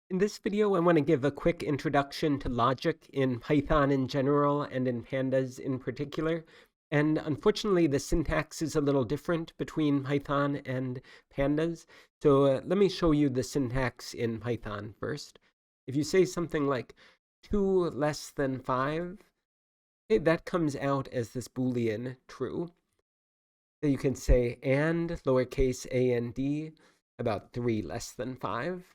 In this video, I want to give a quick introduction to logic in Python in general and in pandas in particular. And unfortunately, the syntax is a little different between Python and pandas. So let me show you the syntax in Python first. If you say something like 2 less than 5, okay, that comes out as this Boolean true. Then you can say and lowercase a and d about 3 less than 5.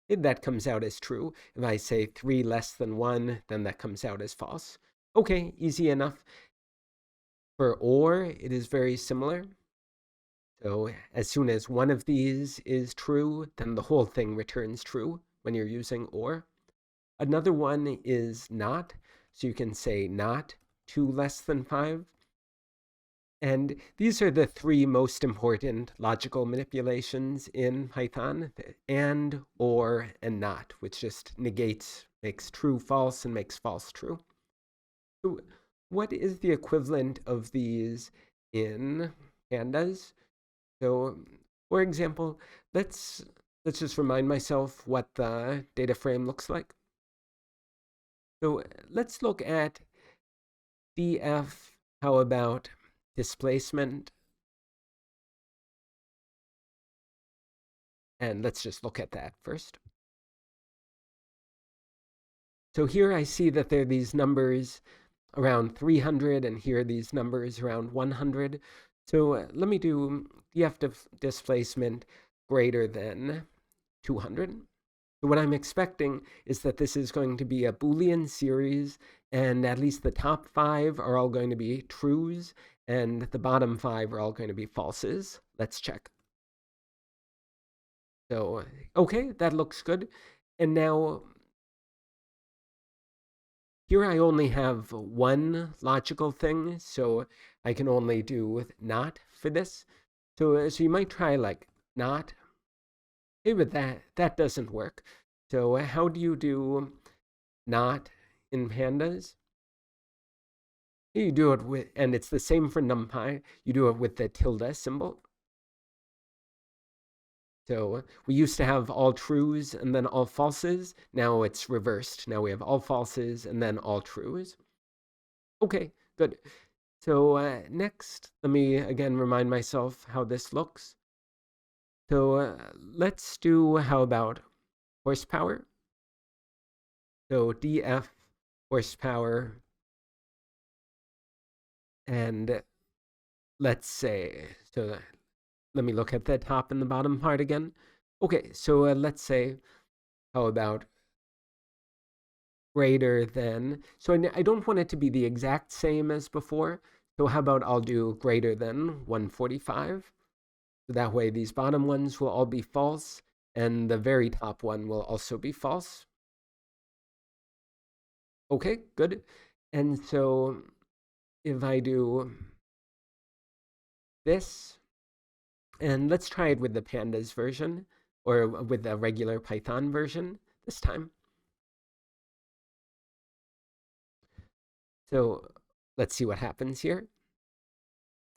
That comes out as true. If I say 3 less than 1, then that comes out as false. Okay, easy enough. For or, it is very similar. So as soon as one of these is true, then the whole thing returns true when you're using or. Another one is not. So you can say not 2 less than 5. And these are the three most important logical manipulations in Python: and, or, and not, which just negates, makes true false, and makes false true. So what is the equivalent of these in pandas? So, for example, let's just remind myself what the data frame looks like. So let's look at df. How about displacement? And let's just look at that first. So here I see that there are these numbers around 300, and here are these numbers around 100. So let me do df displacement greater than 200. So what I'm expecting is that this is going to be a Boolean series, and at least the top 5 are all going to be trues, and the bottom 5 are all going to be falses. Let's check. So, okay, that looks good. And now, here I only have one logical thing, so I can only do not for this. So you might try like not. Hey, but that doesn't work. So how do you do not in pandas? You do it with, and it's the same for NumPy, you do it with the tilde symbol. So we used to have all trues and then all falses. Now it's reversed. Now we have all falses and then all trues. Okay, good. So next, let me again remind myself how this looks. So let's do, how about horsepower? So df horsepower, and let's say, so let me look at the top and the bottom part again. Okay, so let's say, how about greater than, so I don't want it to be the exact same as before. So how about I'll do greater than 145. So that way these bottom ones will all be false, and the very top one will also be false. Okay, good. And so if I do this, and let's try it with the pandas version, or with the regular Python version this time. So let's see what happens here.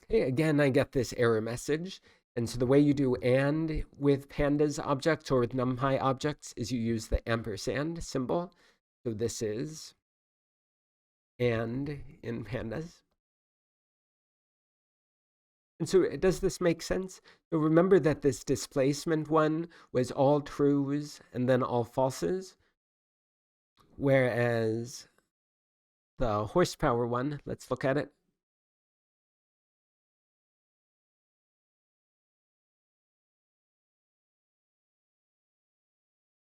Okay, again, I get this error message. And so the way you do and with pandas objects or with NumPy objects is you use the ampersand symbol. So this is and in pandas. And so does this make sense? So remember that this displacement one was all trues and then all falses, whereas the horsepower one, let's look at it.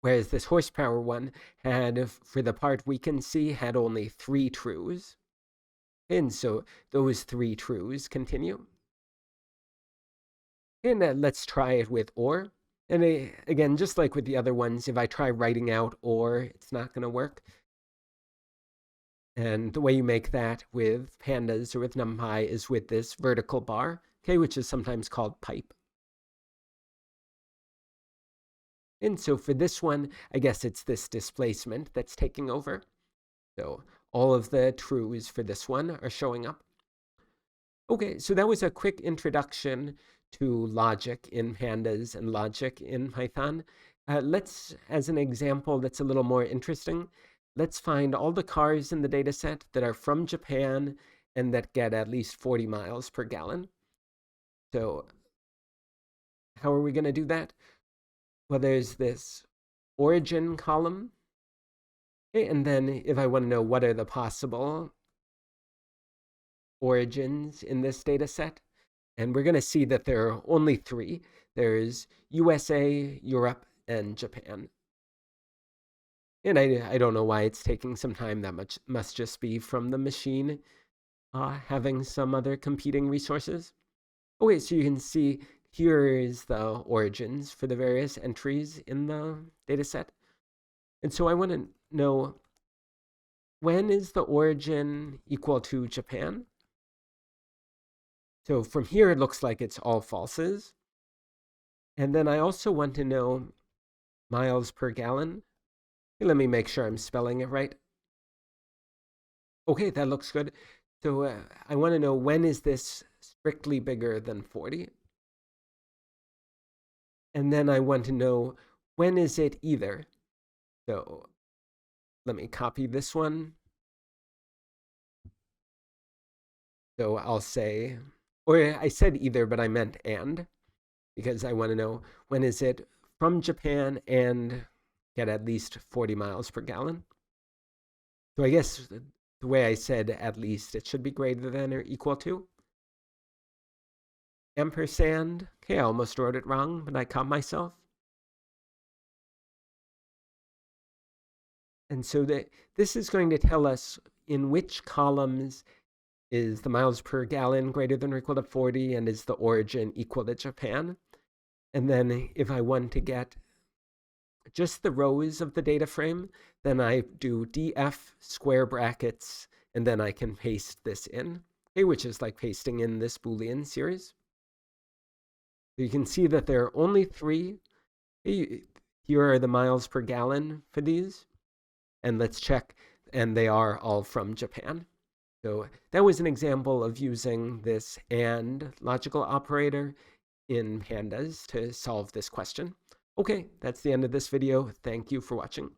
Whereas this horsepower one had, for the part we can see, had only 3 trues. And so those 3 trues continue. And let's try it with or. And again, just like with the other ones, if I try writing out or, it's not going to work. And the way you make that with pandas or with NumPy is with this vertical bar, okay, which is sometimes called pipe. And so for this one, I guess it's this displacement that's taking over. So all of the trues for this one are showing up. Okay, so that was a quick introduction to logic in pandas and logic in Python. Let's, as an example that's a little more interesting, let's find all the cars in the data set that are from Japan and that get at least 40 miles per gallon. So how are we going to do that? Well, there's this origin column. Okay, and then if I want to know what are the possible origins in this data set, and we're going to see that there are only three. There's USA, Europe, and Japan. And I don't know why it's taking some time. That must just be from the machine having some other competing resources. Okay, so you can see here is the origins for the various entries in the data set. And so I want to know, when is the origin equal to Japan? So from here, it looks like it's all falses. And then I also want to know miles per gallon. Okay, let me make sure I'm spelling it right. Okay, that looks good. So I want to know, when is this strictly bigger than 40? And then I want to know, when is it either? So let me copy this one. So I'll say, or I said either, but I meant and, because I want to know, when is it from Japan and get at least 40 miles per gallon? So I guess the way I said at least, it should be greater than or equal to. Ampersand. Okay, I almost wrote it wrong, but I caught myself. And so this is going to tell us in which columns is the miles per gallon greater than or equal to 40, and is the origin equal to Japan? And then if I want to get just the rows of the data frame, then I do df square brackets, and then I can paste this in, okay, which is like pasting in this Boolean series. So you can see that there are only three. Here are the miles per gallon for these. And let's check, and they are all from Japan. So that was an example of using this AND logical operator in Pandas to solve this question. Okay, that's the end of this video. Thank you for watching.